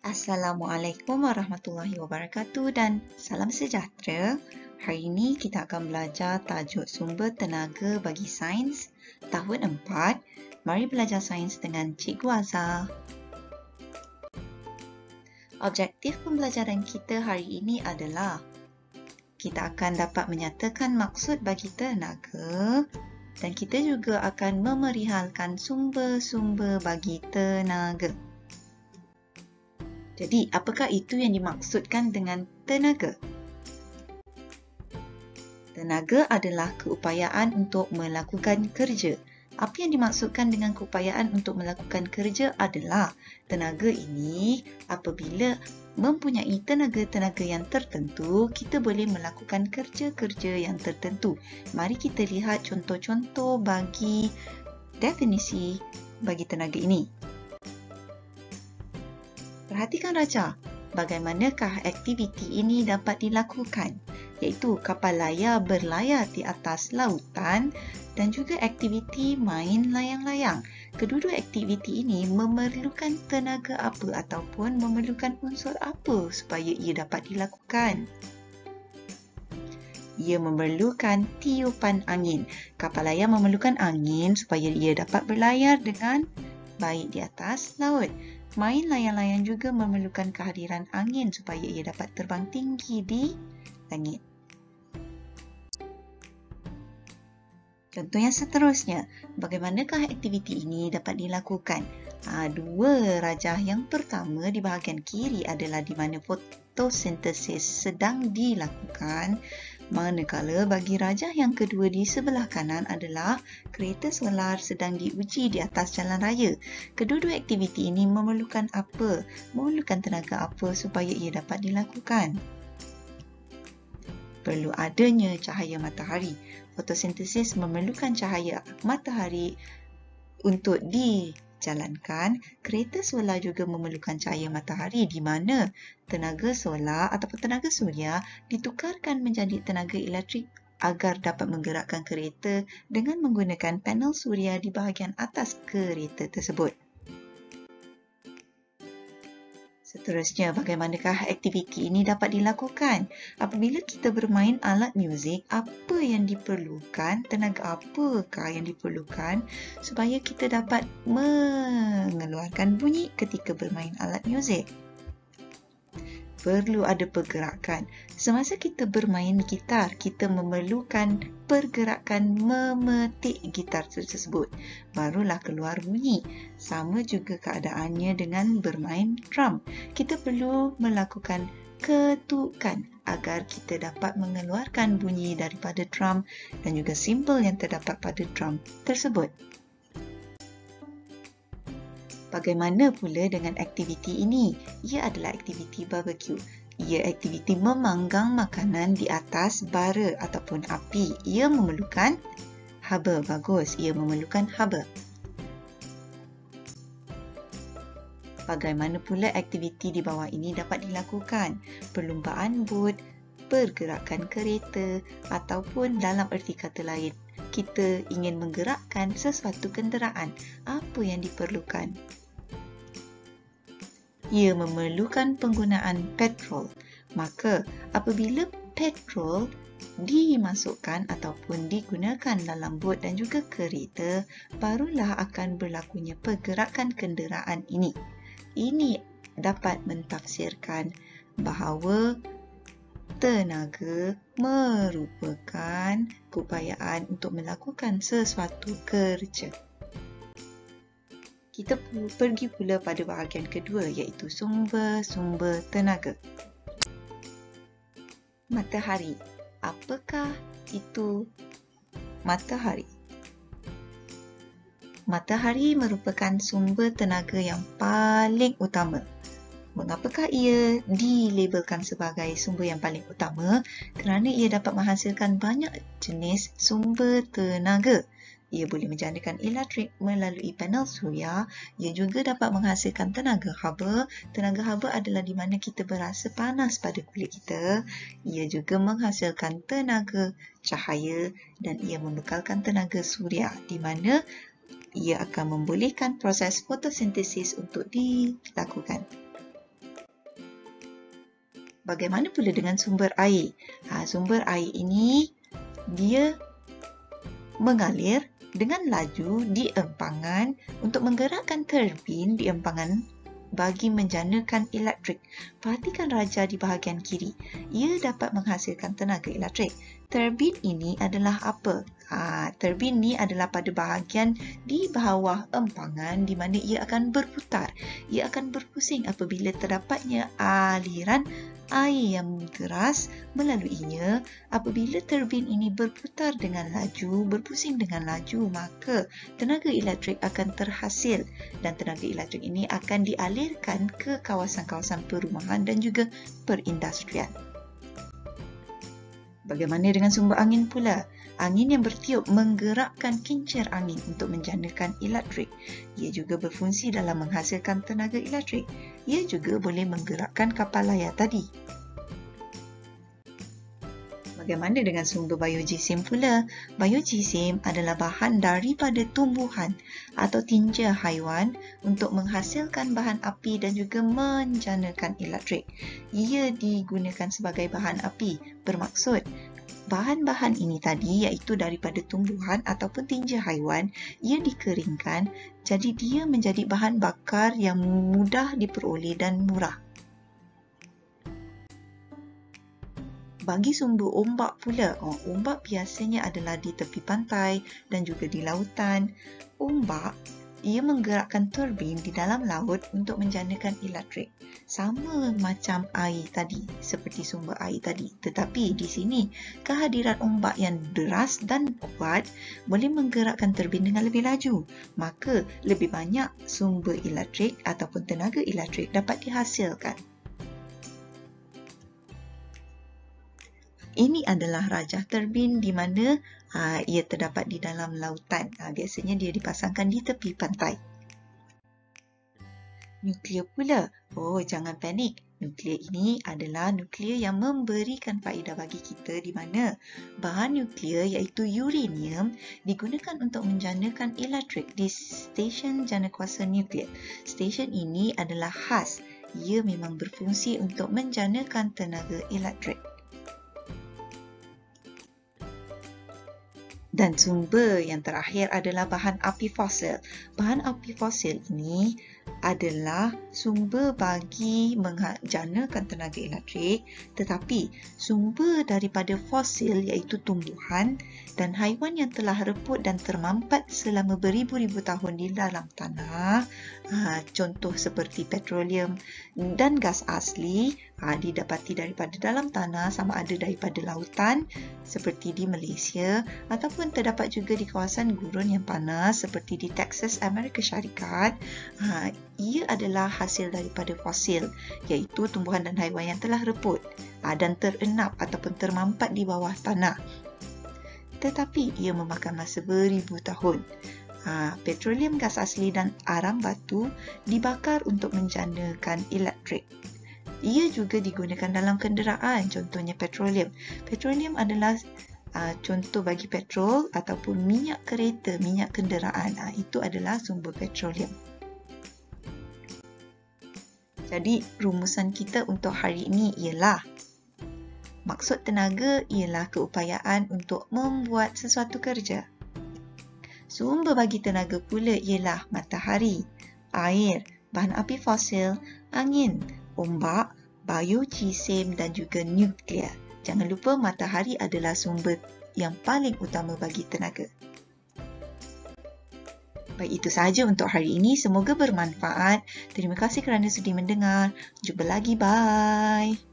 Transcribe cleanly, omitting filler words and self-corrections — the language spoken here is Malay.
Assalamualaikum warahmatullahi wabarakatuh dan salam sejahtera. Hari ini kita akan belajar tajuk sumber tenaga bagi sains tahun 4. Mari belajar sains dengan Cikgu Azhar. Objektif pembelajaran kita hari ini adalah kita akan dapat menyatakan maksud bagi tenaga dan kita juga akan memerihalkan sumber-sumber bagi tenaga. Jadi, apakah itu yang dimaksudkan dengan tenaga? Tenaga adalah keupayaan untuk melakukan kerja. Apa yang dimaksudkan dengan keupayaan untuk melakukan kerja adalah tenaga ini apabila mempunyai tenaga-tenaga yang tertentu, kita boleh melakukan kerja-kerja yang tertentu. Mari kita lihat contoh-contoh bagi definisi bagi tenaga ini. Perhatikan Raja, bagaimanakah aktiviti ini dapat dilakukan? Iaitu kapal layar berlayar di atas lautan dan juga aktiviti main layang-layang. Kedua-dua aktiviti ini memerlukan tenaga apa ataupun memerlukan unsur apa supaya ia dapat dilakukan? Ia memerlukan tiupan angin. Kapal layar memerlukan angin supaya ia dapat berlayar dengan baik di atas laut. Main layang-layang juga memerlukan kehadiran angin supaya ia dapat terbang tinggi di langit. Contoh yang seterusnya, bagaimanakah aktiviti ini dapat dilakukan? Dua rajah. Yang pertama di bahagian kiri adalah di mana fotosintesis sedang dilakukan. Manakala bagi rajah yang kedua di sebelah kanan adalah kereta solar sedang diuji di atas jalan raya. Kedua-dua aktiviti ini memerlukan apa? Memerlukan tenaga apa supaya ia dapat dilakukan? Perlu adanya cahaya matahari. Fotosintesis memerlukan cahaya matahari untuk dijalankan. Kereta solar juga memerlukan cahaya matahari di mana tenaga solar ataupun tenaga suria ditukarkan menjadi tenaga elektrik agar dapat menggerakkan kereta dengan menggunakan panel suria di bahagian atas kereta tersebut. Seterusnya, bagaimanakah aktiviti ini dapat dilakukan? Apabila kita bermain alat muzik, apa yang diperlukan? Tenaga apakah yang diperlukan supaya kita dapat mengeluarkan bunyi ketika bermain alat muzik? Perlu ada pergerakan. Semasa kita bermain gitar, kita memerlukan pergerakan memetik gitar tersebut. Barulah keluar bunyi. Sama juga keadaannya dengan bermain drum. Kita perlu melakukan ketukan agar kita dapat mengeluarkan bunyi daripada drum dan juga simbol yang terdapat pada drum tersebut. Bagaimana pula dengan aktiviti ini? Ia adalah aktiviti barbecue. Ia aktiviti memanggang makanan di atas bara ataupun api. Ia memerlukan haba. Bagus, ia memerlukan haba. Bagaimana pula aktiviti di bawah ini dapat dilakukan? Perlumbaan bot, pergerakan kereta ataupun dalam erti kata lain, kita ingin menggerakkan sesuatu kenderaan. Apa yang diperlukan? Ia memerlukan penggunaan petrol. Maka, apabila petrol dimasukkan ataupun digunakan dalam bot dan juga kereta, barulah akan berlakunya pergerakan kenderaan ini. Ini dapat mentafsirkan bahawa tenaga merupakan keupayaan untuk melakukan sesuatu kerja. Kita pergi pula pada bahagian kedua iaitu sumber-sumber tenaga. Matahari. Apakah itu matahari? Matahari merupakan sumber tenaga yang paling utama. Mengapakah ia dilabelkan sebagai sumber yang paling utama? Kerana ia dapat menghasilkan banyak jenis sumber tenaga. Ia boleh menjanakan elektrik melalui panel suria. Ia juga dapat menghasilkan tenaga haba. Tenaga haba adalah di mana kita berasa panas pada kulit kita. Ia juga menghasilkan tenaga cahaya dan ia membekalkan tenaga suria di mana ia akan membolehkan proses fotosintesis untuk dilakukan. Bagaimana pula dengan sumber air? Sumber air ini dia mengalir dengan laju di empangan untuk menggerakkan turbin di empangan bagi menjanakan elektrik. Perhatikan raja di bahagian kiri. Ia dapat menghasilkan tenaga elektrik. Turbin ini adalah apa? Turbin ini adalah pada bahagian di bawah empangan di mana ia akan berputar. Ia akan berpusing apabila terdapatnya aliran air yang deras melaluinya. Apabila turbin ini berputar dengan laju, berpusing dengan laju, maka tenaga elektrik akan terhasil dan tenaga elektrik ini akan dialirkan ke kawasan-kawasan perumahan dan juga perindustrian. Bagaimana dengan sumber angin pula? Angin yang bertiup menggerakkan kincir angin untuk menjanakan elektrik. Ia juga berfungsi dalam menghasilkan tenaga elektrik. Ia juga boleh menggerakkan kapal layar tadi. Bagaimana dengan sumber biogesim pula? Biogesim adalah bahan daripada tumbuhan atau tinja haiwan untuk menghasilkan bahan api dan juga menjanakan elektrik. Ia digunakan sebagai bahan api. Bermaksud, bahan-bahan ini tadi iaitu daripada tumbuhan ataupun tinja haiwan, ia dikeringkan jadi dia menjadi bahan bakar yang mudah diperoleh dan murah. Bagi sumber ombak pula, ombak biasanya adalah di tepi pantai dan juga di lautan. Ombak, ia menggerakkan turbin di dalam laut untuk menjanakan elektrik. Sama macam air tadi, seperti sumber air tadi. Tetapi di sini, kehadiran ombak yang deras dan kuat boleh menggerakkan turbin dengan lebih laju. Maka, lebih banyak sumber elektrik ataupun tenaga elektrik dapat dihasilkan. Ini adalah rajah turbin di mana ia terdapat di dalam lautan. Biasanya dia dipasangkan di tepi pantai. Nuklear pula. Jangan panik. Nuklear ini adalah nuklear yang memberikan faedah bagi kita di mana bahan nuklear iaitu uranium digunakan untuk menjanakan elektrik di stesen janakuasa nuklear. Stesen ini adalah khas. Ia memang berfungsi untuk menjanakan tenaga elektrik. Dan sumber yang terakhir adalah bahan api fosil. Bahan api fosil ini adalah sumber bagi menjanakan tenaga elektrik, tetapi sumber daripada fosil iaitu tumbuhan dan haiwan yang telah reput dan termampat selama beribu-ribu tahun di dalam tanah. Contoh seperti petroleum dan gas asli didapati daripada dalam tanah sama ada daripada lautan seperti di Malaysia ataupun terdapat juga di kawasan gurun yang panas seperti di Texas, Amerika Syarikat. Ia adalah hasil daripada fosil iaitu tumbuhan dan haiwan yang telah reput dan terenap ataupun termampat di bawah tanah. Tetapi ia memakan masa beribu tahun. Petroleum, gas asli dan aram batu dibakar untuk menjanakan elektrik. Ia juga digunakan dalam kenderaan, contohnya petroleum. Petroleum adalah contoh bagi petrol ataupun minyak kereta, minyak kenderaan. Itu adalah sumber petroleum. Jadi, rumusan kita untuk hari ini ialah maksud tenaga ialah keupayaan untuk membuat sesuatu kerja. Sumber bagi tenaga pula ialah matahari, air, bahan api fosil, angin, ombak, biogesim dan juga nuklear. Jangan lupa matahari adalah sumber yang paling utama bagi tenaga. Baik, itu sahaja untuk hari ini. Semoga bermanfaat. Terima kasih kerana sudi mendengar. Jumpa lagi. Bye.